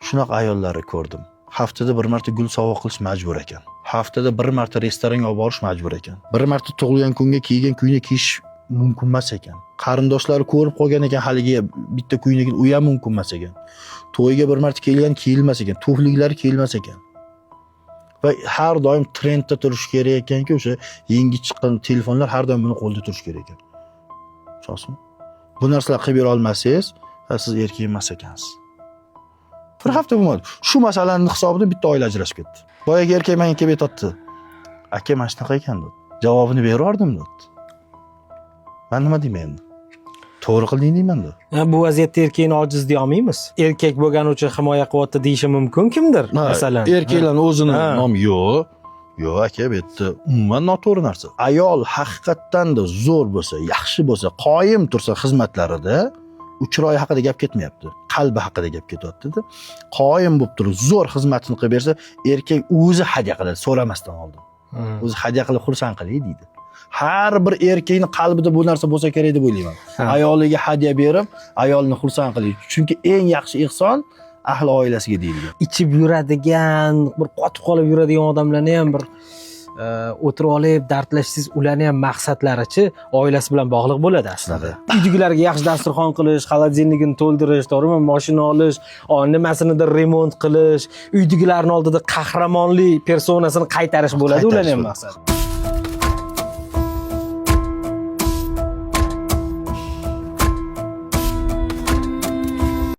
Shunaqa ayollarni ko'rdim. Haftada bir marta gul sovg'a qilish majbur ekan. Haftada bir marta restoranga olib borish majbur ekan. Bir marta tug'ilgan kunga kiygan kuyni kiyish mumkin emas ekan. Qarindoshlari ko'rib qolgan ekan haligi bitta kuyni, u ham mumkin emas ekan. To'yga bir marta kelgan kiyilmas ekan, tufliklari kiyilmas ekan. Va har doim trendda turish kerak ekanki, o'sha yangi chiqqan telefonlar har doim buni qo'lda turish kerak ekan. Tushunasizmi? Bu narsalar qilib bera olmasangiz, siz erkak emas ekansiz. Bir hafta bo'lmadi. Shu masalaning hisobidan bitta oila ajrashib ketdi. Boyaga erkak menga kelib aytdi. Aka, mana shunaqa ekan dedi. Javobini berardim dedi. Men nima deyman endi? To'g'ri qilding deyman dedi. Bu vaziyatda erkakni ojiz deya olmaymiz. Erkak bo'lgani uchun himoya qilyapti deyishi mumkin kimdir, masalan. Erkaklarning o'zini nomi yo'q. Yo'q aka, bu yerda umuman noto'g'ri narsa. Ayol haqiqatdan-da zo'r bo'lsa, yaxshi bo'lsa, qoyim tursa xizmatlarida, u chiroyi haqida gap ketmayapti. Qalbi haqida gap ketyapti-da. Qoyim bo'lib turib, zo'r xizmatini qilib bersa, erkak o'zi hadya qiladi, so'ramasdan oldin. O'zi hadya qilib xursand qilay deydi. Har bir erkakning qalbida bu narsa bo'lsa kerak deb o'ylayman. Ayoliga hadya berib, ayolni xursand qiladi. Chunki eng yaxshi ehson ahli oilasiga deyilgan. Ichib yuradigan, bir qotib qolib yuradigan odamlarni ham bir o'tirib olib dardlashsiz, ularning ham maqsadlarichi oilasi bilan bog'liq bo'ladi aslida. Uydagilarga yaxshi dasturxon qilish, xolodilnikini to'ldirish, to'g'rimi, mashina olish, nimasinidir remont qilish, uydagilarning oldida qahramonlik personasini qaytarish bo'ladi ularning ham maqsadi.